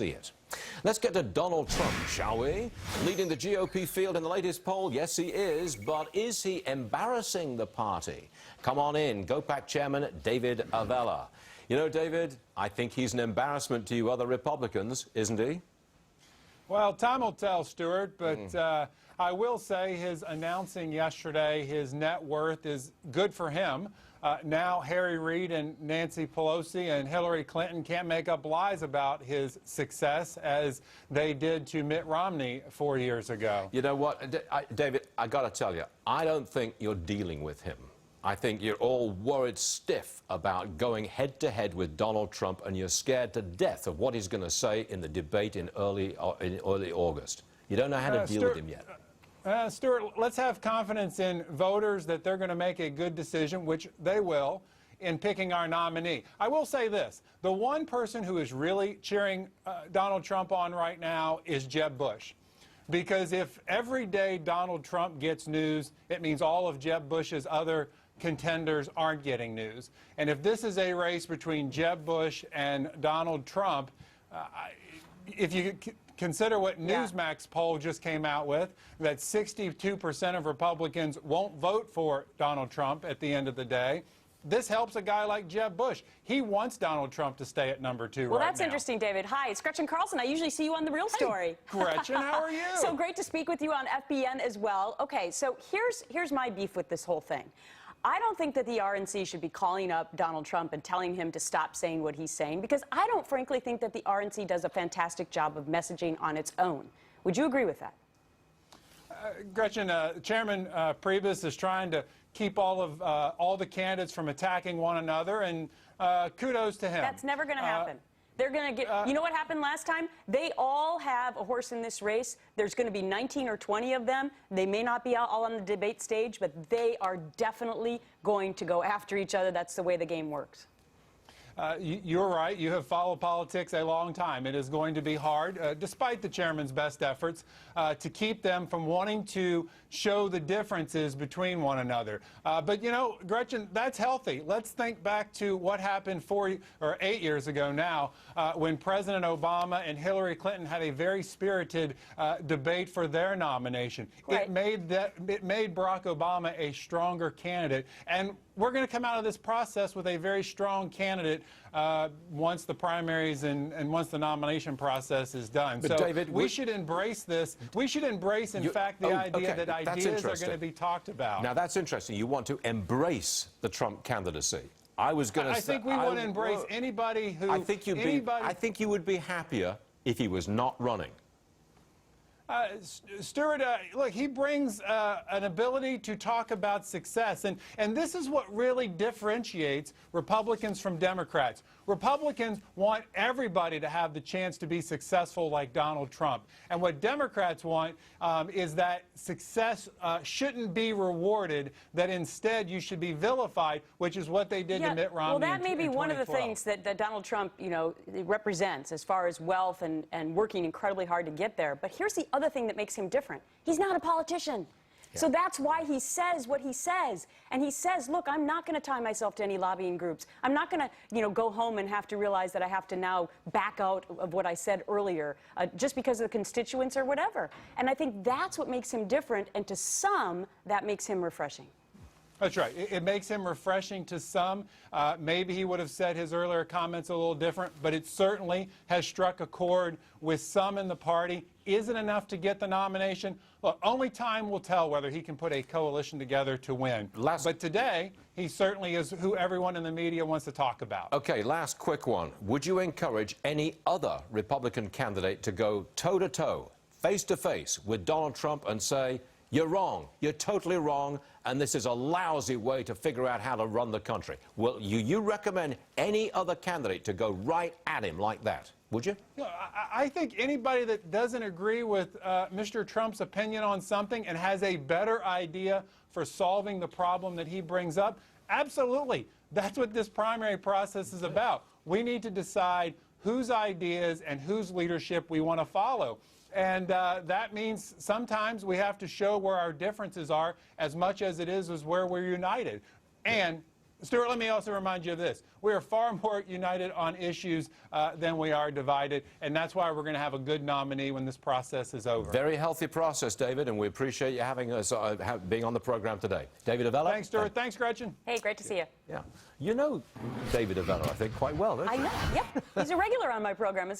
see it. Let's get to Donald Trump, shall we? Leading the GOP field in the latest poll, yes he is, but is he embarrassing the party? Come on in, GOPAC Chairman David Avella. You know, David, I think he's an embarrassment to you other Republicans, isn't he? Well, time will tell, Stuart, but I will say his announcing yesterday his net worth is good for him. Now Harry Reid and Nancy Pelosi and Hillary Clinton can't make up lies about his success as they did to Mitt Romney 4 years ago. You know what, David, I got to tell you, I don't think you're dealing with him. I think you're all worried stiff about going head-to-head with Donald Trump, and you're scared to death of what he's going to say in the debate in early August. You don't know how to deal with him yet. Stuart, let's have confidence in voters that they're going to make a good decision, which they will, in picking our nominee. I will say this. The one person who is really cheering Donald Trump on right now is Jeb Bush. Because if every day Donald Trump gets news, it means all of Jeb Bush's other contenders aren't getting news. And if this is a race between Jeb Bush and Donald Trump, if you consider what Newsmax poll just came out with, that 62% of Republicans won't vote for Donald Trump at the end of the day. This helps a guy like Jeb Bush. He wants Donald Trump to stay at #2 right now. Well, that's interesting, David. Hi, it's Gretchen Carlson. I usually see you on The Real Story. Hey, Gretchen, how are you? So great to speak with you on FBN as well. Okay, so here's my beef with this whole thing. I don't think that the RNC should be calling up Donald Trump and telling him to stop saying what he's saying, because I don't frankly think that the RNC does a fantastic job of messaging on its own. Would you agree with that? Gretchen, Chairman Priebus is trying to keep all the candidates from attacking one another, and kudos to him. That's never going to happen. They're going to get, you know what happened last time? They all have a horse in this race. There's going to be 19 or 20 of them. They may not be all on the debate stage, but they are definitely going to go after each other. That's the way the game works. You're right. You have followed politics a long time. It is going to be hard, despite the chairman's best efforts, to keep them from wanting to show the differences between one another. But, you know, Gretchen, that's healthy. Let's think back to what happened 8 years ago now, when President Obama and Hillary Clinton had a very spirited debate for their nomination. Right. It made Barack Obama a stronger candidate. And we're going to come out of this process with a very strong candidate once the primaries and once the nomination process is done. But so David, we should embrace this. We should embrace, in fact, the idea that ideas are going to be talked about. Now, that's interesting. You want to embrace the Trump candidacy. I was going to say... I think we want to embrace anybody who... I think you would be happier if he was not running. Stuart, look, he brings an ability to talk about success, and this is what really differentiates Republicans from Democrats. Republicans want everybody to have the chance to be successful like Donald Trump. And what Democrats want is that success shouldn't be rewarded, that instead you should be vilified, which is what they did to Mitt Romney. Well, that may be one of the 2012. things that Donald Trump, you know, represents as far as wealth and working incredibly hard to get there. But here's the other thing that makes him different. He's not a politician. Yeah. So that's why he says what he says. And he says, look, I'm not going to tie myself to any lobbying groups. I'm not going to, you know, go home and have to realize that I have to now back out of what I said earlier just because of the constituents or whatever. And I think that's what makes him different. And to some, that makes him refreshing. That's right. It makes him refreshing to some. Maybe he would have said his earlier comments a little different, but it certainly has struck a chord with some in the party. Is it enough to get the nomination? Look, only time will tell whether he can put a coalition together to win. But today, he certainly is who everyone in the media wants to talk about. Okay, last quick one. Would you encourage any other Republican candidate to go toe-to-toe, face-to-face with Donald Trump and say, you're wrong, you're totally wrong, and this is a lousy way to figure out how to run the country? Will you recommend any other candidate to go right at him like that? Would you? I think anybody that doesn't agree with Mr. Trump's opinion on something and has a better idea for solving the problem that he brings up, absolutely. That's what this primary process is about. We need to decide whose ideas and whose leadership we want to follow. And that means sometimes we have to show where our differences are as much as it is where we're united. And Stuart, let me also remind you of this. We are far more united on issues than we are divided, and that's why we're going to have a good nominee when this process is over. Very healthy process, David, and we appreciate you having us being on the program today. David Avella. Thanks, Stuart. Thanks, Gretchen. Hey, great to see you. Yeah. You know David Avella, I think, quite well, don't you? I know. Yep. He's a regular on my program.